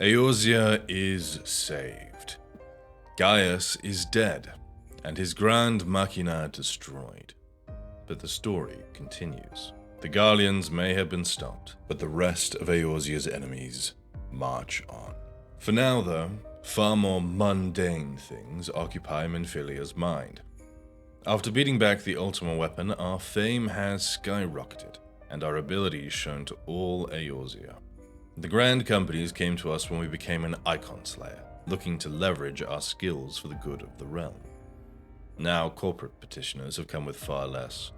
Eorzea is saved. Gaius is dead, and his grand machina destroyed. But the story continues. The Garleans may have been stopped, but the rest of Eorzea's enemies march on. For now, though, far more mundane things occupy Minfilia's mind. After beating back the Ultima weapon, our fame has skyrocketed, and our abilities shown to all Eorzea. The grand companies came to us when we became an icon slayer, looking to leverage our skills for the good of the realm. Now corporate petitioners have come with far less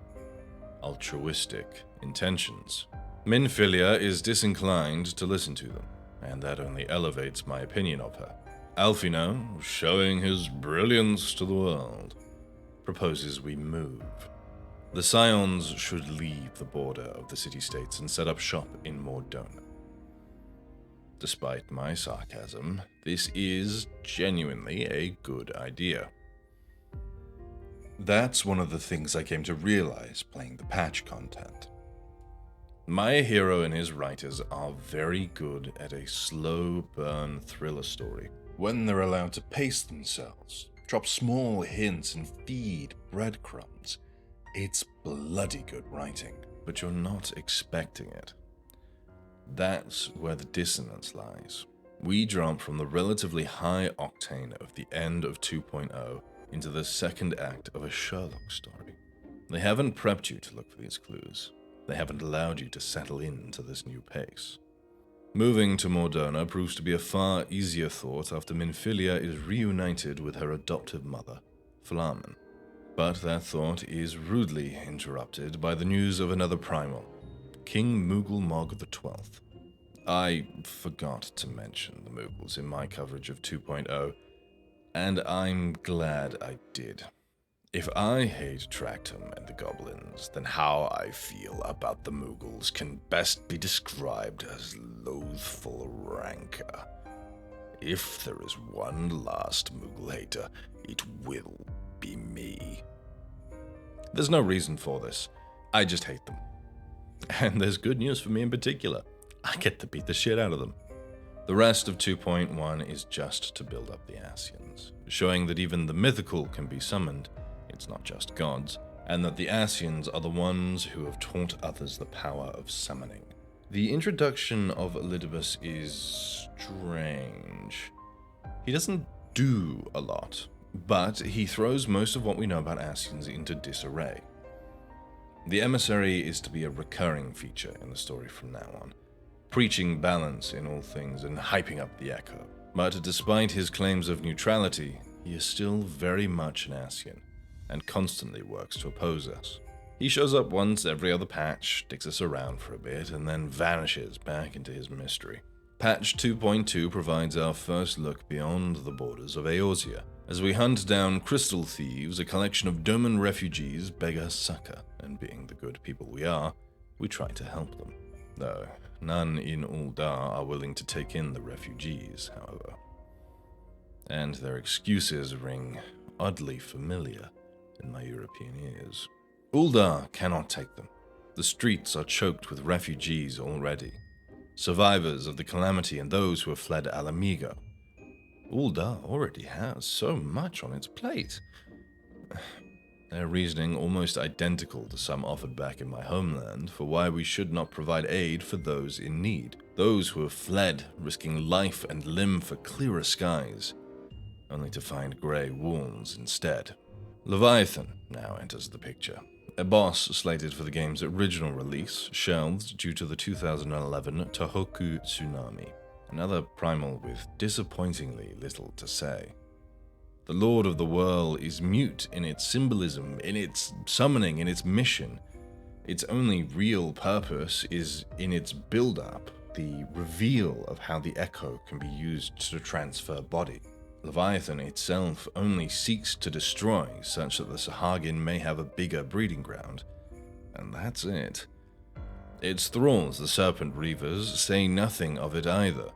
altruistic intentions. Minfilia is disinclined to listen to them, and that only elevates my opinion of her. Alfino, showing his brilliance to the world, proposes we move. The Scions should leave the border of the city-states and set up shop in Mordona. Despite my sarcasm, this is genuinely a good idea. That's one of the things I came to realize playing the patch content. My hero and his writers are very good at a slow burn thriller story. When they're allowed to pace themselves, drop small hints and feed breadcrumbs, it's bloody good writing, but you're not expecting it. That's where the dissonance lies. We jump from the relatively high octane of the end of 2.0 into the second act of a Sherlock story. They haven't prepped you to look for these clues. They haven't allowed you to settle into this new pace. Moving to Mordona proves to be a far easier thought after Minfilia is reunited with her adoptive mother, Flamen. But that thought is rudely interrupted by the news of another primal, King Moogle Mog XII. I forgot to mention the Moogles in my coverage of 2.0, and I'm glad I did. If I hate Tractum and the Goblins, then how I feel about the Moogles can best be described as loathful rancor. If there is one last Moogle hater, it will be me. There's no reason for this. I just hate them. And there's good news for me in particular. I get to beat the shit out of them. The rest of 2.1 is just to build up the Ascians, showing that even the mythical can be summoned, it's not just gods, and that the Ascians are the ones who have taught others the power of summoning. The introduction of Elidibus is strange. He doesn't do a lot, but he throws most of what we know about Ascians into disarray. The emissary is to be a recurring feature in the story from now on, preaching balance in all things and hyping up the Echo. But despite his claims of neutrality, he is still very much an Ascian, and constantly works to oppose us. He shows up once every other patch, dicks us around for a bit, and then vanishes back into his mystery. Patch 2.2 provides our first look beyond the borders of Eorzea, as we hunt down crystal thieves, a collection of Doman refugees beg us succor, and being the good people we are, we try to help them. Though none in Uldar are willing to take in the refugees, however. And their excuses ring oddly familiar in my European ears. Uldar cannot take them. The streets are choked with refugees already, survivors of the calamity and those who have fled Alamigo. Uldar already has so much on its plate. Their reasoning almost identical to some offered back in my homeland for why we should not provide aid for those in need, those who have fled, risking life and limb for clearer skies, only to find grey walls instead. Leviathan now enters the picture, a boss slated for the game's original release, shelved due to the 2011 Tohoku tsunami, another primal with disappointingly little to say. The Lord of the Whirl is mute in its symbolism, in its summoning, in its mission. Its only real purpose is in its build-up, the reveal of how the Echo can be used to transfer body. Leviathan itself only seeks to destroy, such that the Sahagin may have a bigger breeding ground. And that's it. Its thralls, the Serpent Reavers, say nothing of it either.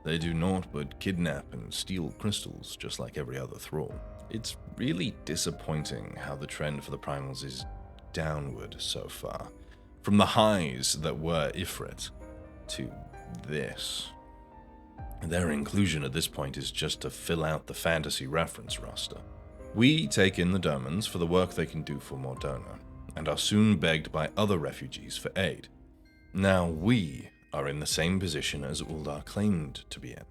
They do naught but kidnap and steal crystals, just like every other thrall. It's really disappointing how the trend for the primals is downward so far. From the highs that were Ifrit to this. Their inclusion at this point is just to fill out the fantasy reference roster. We take in the Domans for the work they can do for Mordona, and are soon begged by other refugees for aid. Now we are in the same position as Uldar claimed to be in.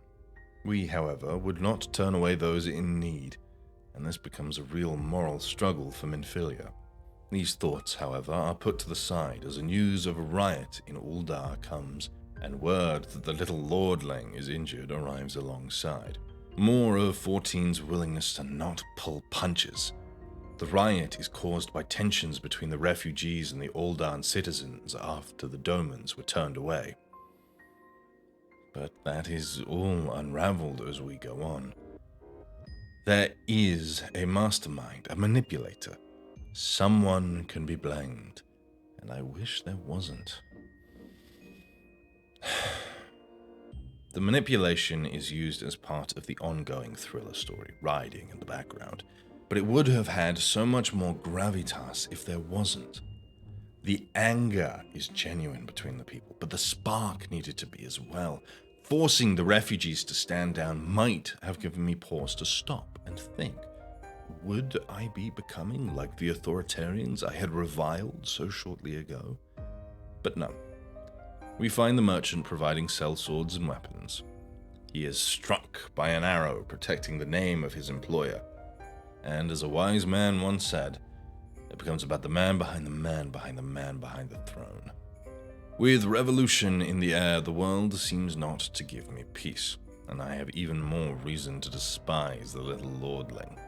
We, however, would not turn away those in need, and this becomes a real moral struggle for Minfilia. These thoughts, however, are put to the side as the news of a riot in Uldar comes, and word that the little lordling is injured arrives alongside. More of 14's willingness to not pull punches. The riot is caused by tensions between the refugees and the Uldan citizens after the Domans were turned away. But that is all unraveled as we go on. There is a mastermind, a manipulator. Someone can be blamed, and I wish there wasn't. The manipulation is used as part of the ongoing thriller story, riding in the background, but it would have had so much more gravitas if there wasn't. The anger is genuine between the people, but the spark needed to be as well. Forcing the refugees to stand down might have given me pause to stop and think. Would I be becoming like the authoritarians I had reviled so shortly ago? But no. We find the merchant providing sellswords and weapons. He is struck by an arrow protecting the name of his employer. And as a wise man once said, it becomes about the man behind the man behind the man behind the throne. With revolution in the air, the world seems not to give me peace, and I have even more reason to despise the little lordling.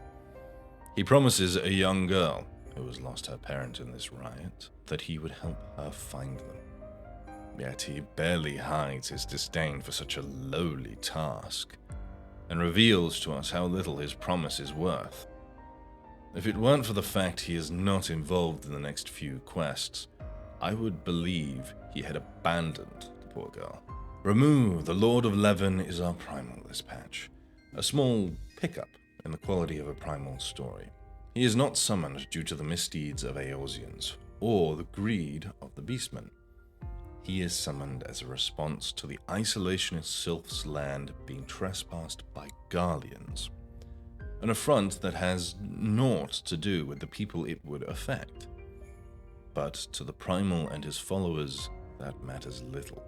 He promises a young girl, who has lost her parent in this riot, that he would help her find them. Yet he barely hides his disdain for such a lowly task, and reveals to us how little his promise is worth. If it weren't for the fact he is not involved in the next few quests, I would believe he had abandoned the poor girl. Ramu, the Lord of Levin, is our primal this patch, a small pickup in the quality of a primal story. He is not summoned due to the misdeeds of Eorzeans, or the greed of the Beastmen. He is summoned as a response to the isolationist Sylph's land being trespassed by Garleans, an affront that has naught to do with the people it would affect. But to the Primal and his followers, that matters little.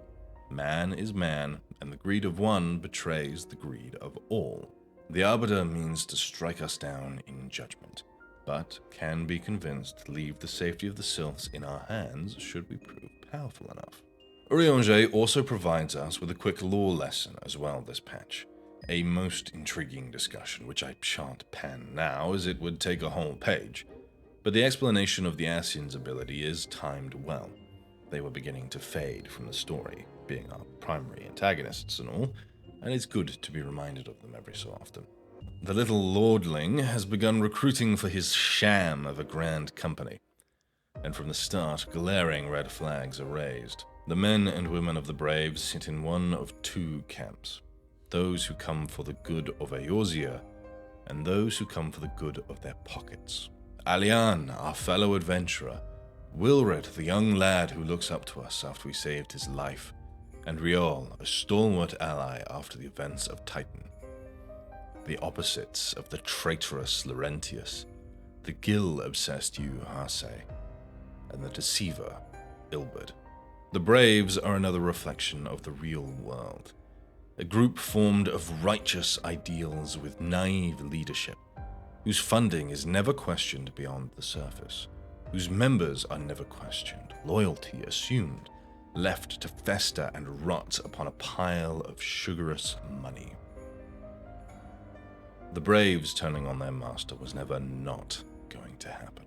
Man is man, and the greed of one betrays the greed of all. The Arbiter means to strike us down in judgment, but can be convinced to leave the safety of the Sylphs in our hands should we prove powerful enough. Urianger also provides us with a quick lore lesson as well this patch. A most intriguing discussion, which I shan't pen now, as it would take a whole page. But the explanation of the Ascians' ability is timed well. They were beginning to fade from the story, being our primary antagonists and all, and it's good to be reminded of them every so often. The little lordling has begun recruiting for his sham of a grand company, and from the start, glaring red flags are raised. The men and women of the Braves sit in one of two camps. Those who come for the good of Eorzea, and those who come for the good of their pockets. Alian, our fellow adventurer, Wilred, the young lad who looks up to us after we saved his life, and Riol, a stalwart ally after the events of Titan. The opposites of the traitorous Laurentius, the gill-obsessed Yuhase, and the deceiver, Ilberd. The Braves are another reflection of the real world. A group formed of righteous ideals with naive leadership, whose funding is never questioned beyond the surface, whose members are never questioned, loyalty assumed, left to fester and rot upon a pile of sugarous money. The Braves turning on their master was never not going to happen.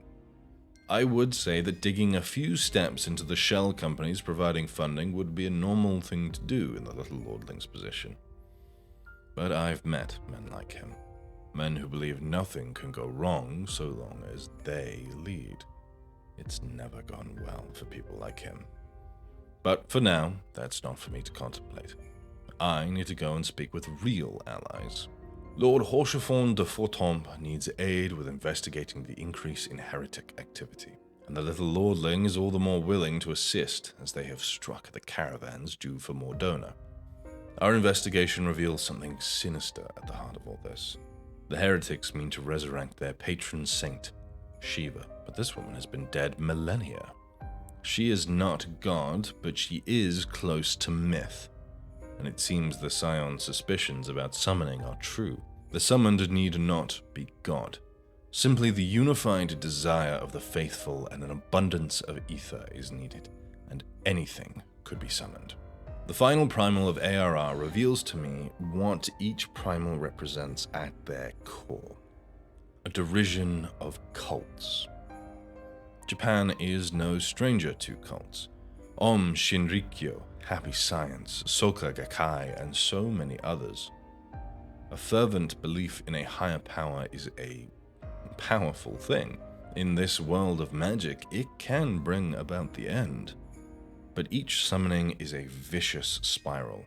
I would say that digging a few steps into the shell companies providing funding would be a normal thing to do in the little lordling's position. But I've met men like him. Men who believe nothing can go wrong so long as they lead. It's never gone well for people like him. But for now, that's not for me to contemplate. I need to go and speak with real allies. Lord Horchefond de Fortomp needs aid with investigating the increase in heretic activity, and the little lordling is all the more willing to assist as they have struck the caravans due for Mordona. Our investigation reveals something sinister at the heart of all this. The heretics mean to resurrect their patron saint, Shiva, but this woman has been dead millennia. She is not God, but she is close to myth, and it seems the Scion's suspicions about summoning are true. The summoned need not be God. Simply the unified desire of the faithful and an abundance of ether is needed, and anything could be summoned. The final primal of ARR reveals to me what each primal represents at their core: a derision of cults. Japan is no stranger to cults. Om Shinrikyo, Happy Science, Soka Gakkai, and so many others. A fervent belief in a higher power is a powerful thing. In this world of magic, it can bring about the end. But each summoning is a vicious spiral,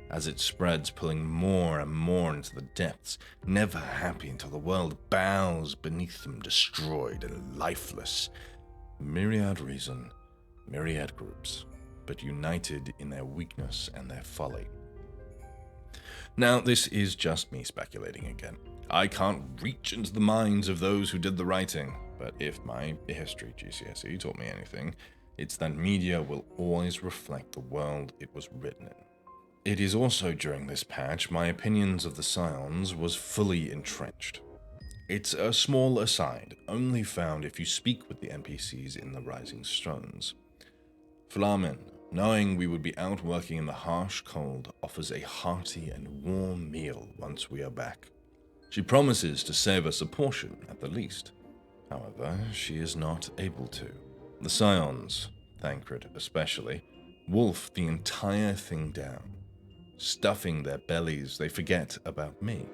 as it spreads, pulling more and more into the depths, never happy until the world bows beneath them, destroyed and lifeless. Myriad reason, myriad groups, but united in their weakness and their folly. Now, this is just me speculating again. I can't reach into the minds of those who did the writing, but if my history GCSE taught me anything, it's that media will always reflect the world it was written in. It is also during this patch my opinions of the Scions was fully entrenched. It's a small aside, only found if you speak with the NPCs in the Rising Stones. Flamen, knowing we would be out working in the harsh cold, offers a hearty and warm meal once we are back. She promises to save us a portion at the least. However, she is not able to. The Scions, Thancred especially, wolf the entire thing down. Stuffing their bellies, they forget about me.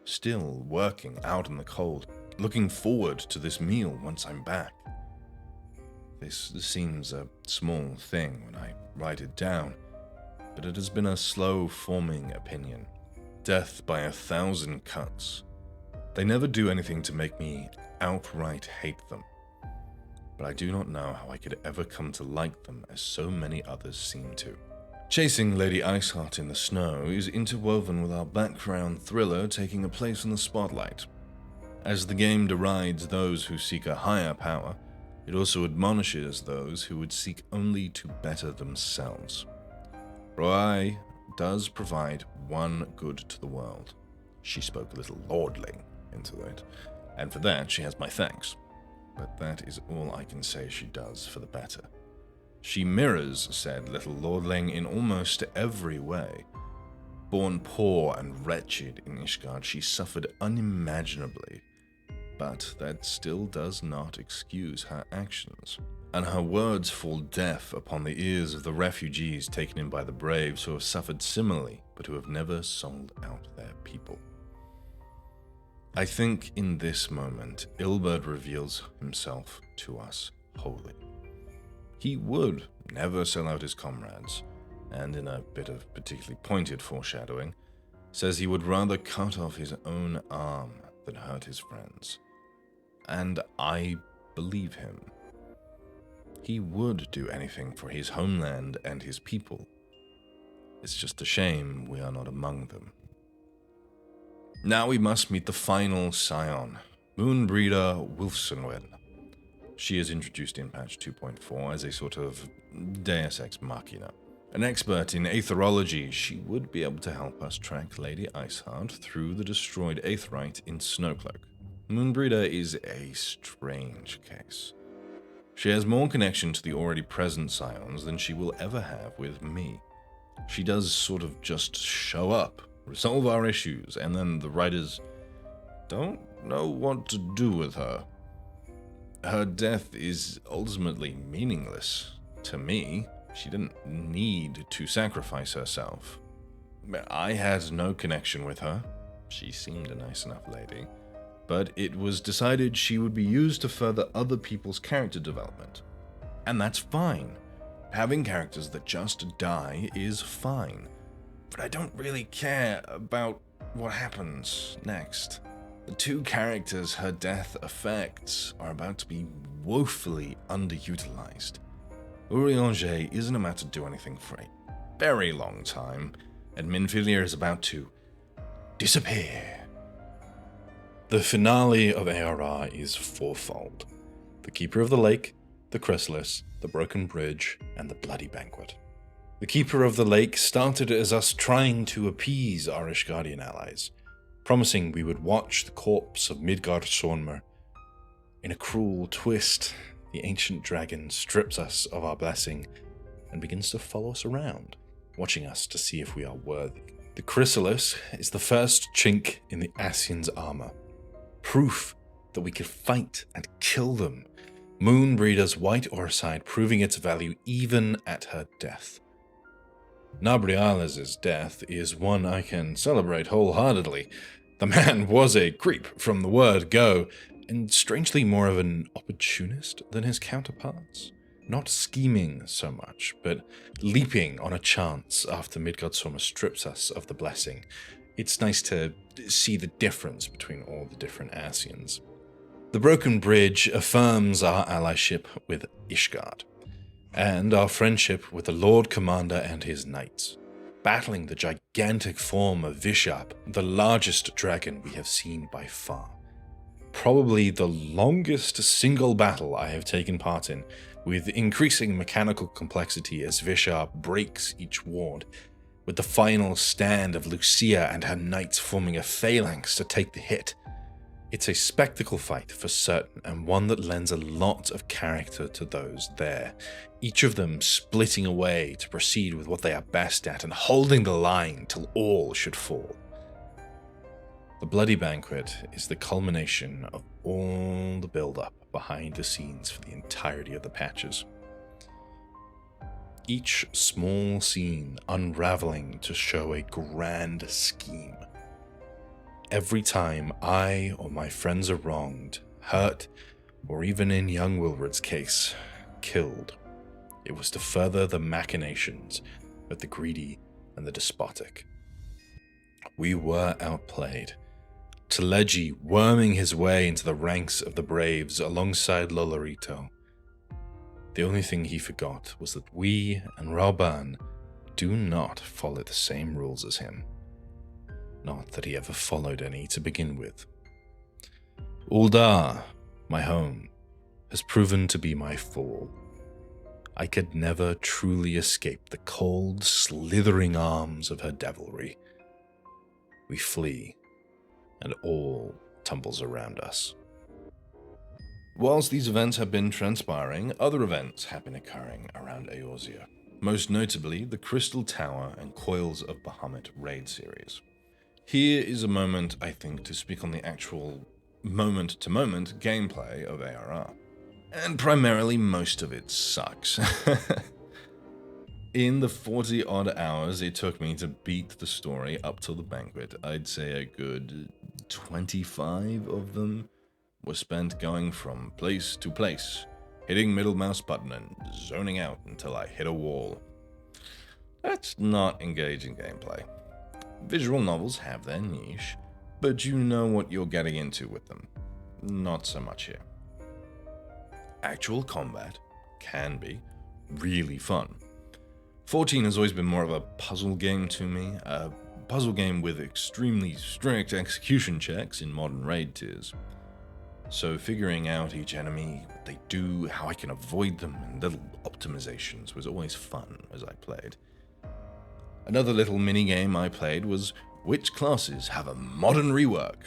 Still working out in the cold, looking forward to this meal once I'm back. This seems a small thing when I write it down, but it has been a slow forming opinion. Death by 1,000 cuts. They never do anything to make me outright hate them, but I do not know how I could ever come to like them as so many others seem to. Chasing Lady Iceheart in the snow is interwoven with our background thriller taking a place in the spotlight. As the game derides those who seek a higher power, it also admonishes those who would seek only to better themselves. Roai does provide one good to the world. She spoke a little lordling into it, and for that she has my thanks. But that is all I can say she does for the better. She mirrors said little lordling in almost every way. Born poor and wretched in Ishgard, she suffered unimaginably, but that still does not excuse her actions. And her words fall deaf upon the ears of the refugees taken in by the braves who have suffered similarly, but who have never sold out their people. I think in this moment, Ilberd reveals himself to us wholly. He would never sell out his comrades, and in a bit of particularly pointed foreshadowing, says he would rather cut off his own arm than hurt his friends. And I believe him. He would do anything for his homeland and his people. It's just a shame we are not among them. Now we must meet the final Scion, Moonbreeder Wolfsenwen. She is introduced in patch 2.4 as a sort of Deus Ex Machina. An expert in aetherology, she would be able to help us track Lady Iceheart through the destroyed Aetherite in Snowcloak. Moonbreeder is a strange case. She has more connection to the already present Scions than she will ever have with me. She does sort of just show up, resolve our issues, and then the writers don't know what to do with her. Her death is ultimately meaningless. To me, she didn't need to sacrifice herself. I had no connection with her. She seemed a nice enough lady. But it was decided she would be used to further other people's character development. And that's fine. Having characters that just die is fine. But I don't really care about what happens next. The two characters her death affects are about to be woefully underutilized. Urianger isn't about to do anything for a very long time, and Minfilia is about to disappear. The finale of ARR is fourfold: the Keeper of the Lake, the Chrysalis, the Broken Bridge, and the Bloody Banquet. The Keeper of the Lake started as us trying to appease our Ishgardian allies, promising we would watch the corpse of Midgard Sornmer. In a cruel twist, the ancient dragon strips us of our blessing and begins to follow us around, watching us to see if we are worthy. The Chrysalis is the first chink in the Ascian's armor, proof that we could fight and kill them. Moonbreeder's white orside proving its value even at her death. Nabriales' death is one I can celebrate wholeheartedly. The man was a creep from the word go, and strangely more of an opportunist than his counterparts. Not scheming so much, but leaping on a chance after Midgard Sorma strips us of the blessing. It's nice to see the difference between all the different Ascians. The Broken Bridge affirms our allyship with Ishgard, and our friendship with the Lord Commander and his knights, battling the gigantic form of Vishap, the largest dragon we have seen by far. Probably the longest single battle I have taken part in, with increasing mechanical complexity as Vishap breaks each ward, with the final stand of Lucia and her knights forming a phalanx to take the hit. It's a spectacle fight for certain, and one that lends a lot of character to those there, each of them splitting away to proceed with what they are best at and holding the line till all should fall. The Bloody Banquet is the culmination of all the build-up behind the scenes for the entirety of the patches. Each small scene unraveling to show a grand scheme. Every time I or my friends are wronged, hurt, or even in young Wilward's case, killed, it was to further the machinations of the greedy and the despotic. We were outplayed. Teleji worming his way into the ranks of the Braves alongside Lolorito. The only thing he forgot was that we and Rauban do not follow the same rules as him. Not that he ever followed any to begin with. Uldar, my home, has proven to be my fall. I could never truly escape the cold, slithering arms of her devilry. We flee, and all tumbles around us. Whilst these events have been transpiring, other events have been occurring around Eorzea, most notably the Crystal Tower and Coils of Bahamut raid series. Here is a moment, I think, to speak on the actual moment-to-moment gameplay of ARR. And primarily, most of it sucks. In the 40-odd hours it took me to beat the story up till the banquet, I'd say a good 25 of them were spent going from place to place, hitting middle mouse button and zoning out until I hit a wall. That's not engaging gameplay. Visual novels have their niche, but you know what you're getting into with them. Not so much here. Actual combat can be really fun. 14 has always been more of a puzzle game to me, a puzzle game with extremely strict execution checks in modern raid tiers. So figuring out each enemy, what they do, how I can avoid them, and little optimizations was always fun as I played. Another little mini-game I played was which classes have a modern rework.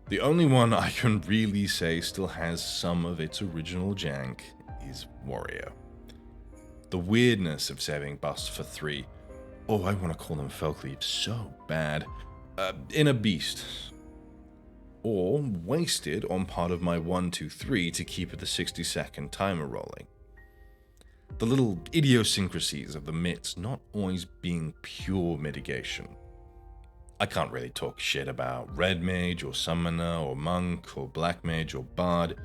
The only one I can really say still has some of its original jank is Warrior. The weirdness of saving buffs for 3, I want to call them Felcleave so bad, in a beast. Or wasted on part of my 1, 2, 3 to keep at the 60-second timer rolling. The little idiosyncrasies of the mitts not always being pure mitigation. I can't really talk shit about Red Mage or Summoner or Monk or Black Mage or Bard.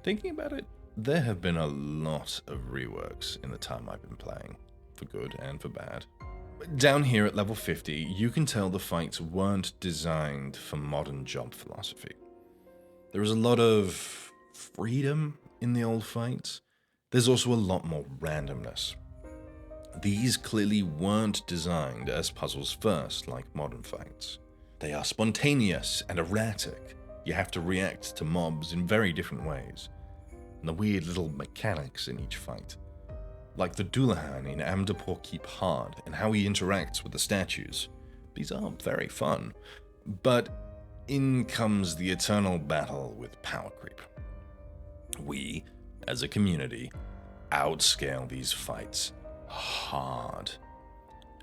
Thinking about it, there have been a lot of reworks in the time I've been playing, for good and for bad. Down here at level 50, you can tell the fights weren't designed for modern job philosophy. There is a lot of freedom in the old fights. There's also a lot more randomness. These clearly weren't designed as puzzles first, like modern fights. They are spontaneous and erratic. You have to react to mobs in very different ways, and the weird little mechanics in each fight. Like the Dullahan in Amdapor Keep Hard and how he interacts with the statues. These are very fun, but in comes the eternal battle with power creep. We, as a community, outscale these fights hard.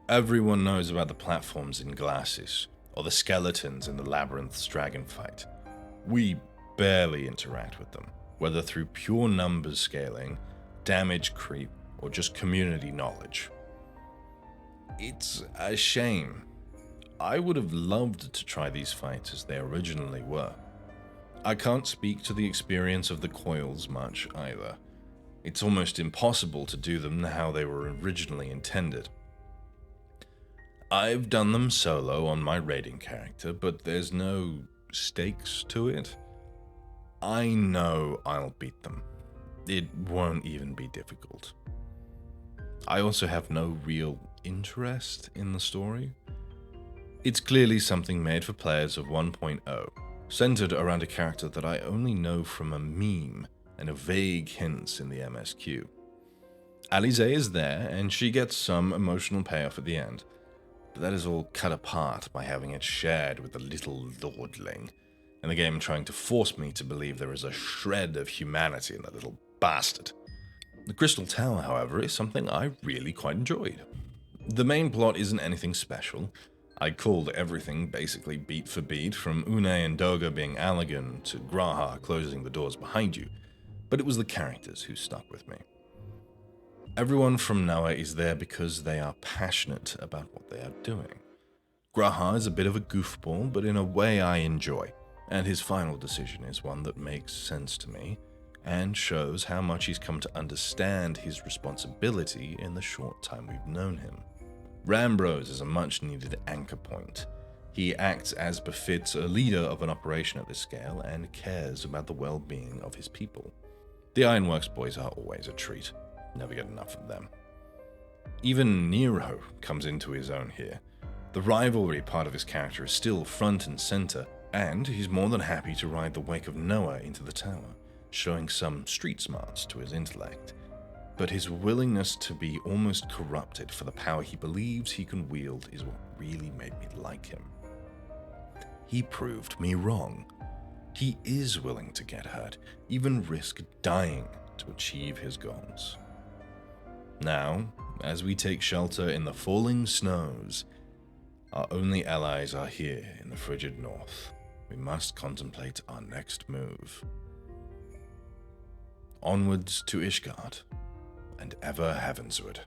Everyone knows about the platforms in Glacis, or the skeletons in the Labyrinth's dragon fight. We barely interact with them, whether through pure numbers scaling, damage creep, or just community knowledge. It's a shame. I would have loved to try these fights as they originally were. I can't speak to the experience of the coils much either. It's almost impossible to do them how they were originally intended. I've done them solo on my raiding character, but there's no stakes to it. I know I'll beat them. It won't even be difficult. I also have no real interest in the story. It's clearly something made for players of 1.0, centered around a character that I only know from a meme and a vague hints in the MSQ. Alize is there, and she gets some emotional payoff at the end, but that is all cut apart by having it shared with the little lordling, and the game trying to force me to believe there is a shred of humanity in that little bastard. The Crystal Tower, however, is something I really quite enjoyed. The main plot isn't anything special. I called everything basically beat for beat, from Une and Doga being Allagan to Graha closing the doors behind you, but it was the characters who stuck with me. Everyone from Noah is there because they are passionate about what they are doing. Graha is a bit of a goofball, but in a way I enjoy, and his final decision is one that makes sense to me, and shows how much he's come to understand his responsibility in the short time we've known him. Rambrose is a much-needed anchor point. He acts as befits a leader of an operation at this scale and cares about the well-being of his people. The Ironworks boys are always a treat. Never get enough of them. Even Nero comes into his own here. The rivalry part of his character is still front and center, and he's more than happy to ride the wake of Noah into the tower, showing some street smarts to his intellect. But his willingness to be almost corrupted for the power he believes he can wield is what really made me like him. He proved me wrong. He is willing to get hurt, even risk dying to achieve his goals. Now, as we take shelter in the falling snows, our only allies are here in the frigid north. We must contemplate our next move. Onwards to Ishgard, and ever heavensward.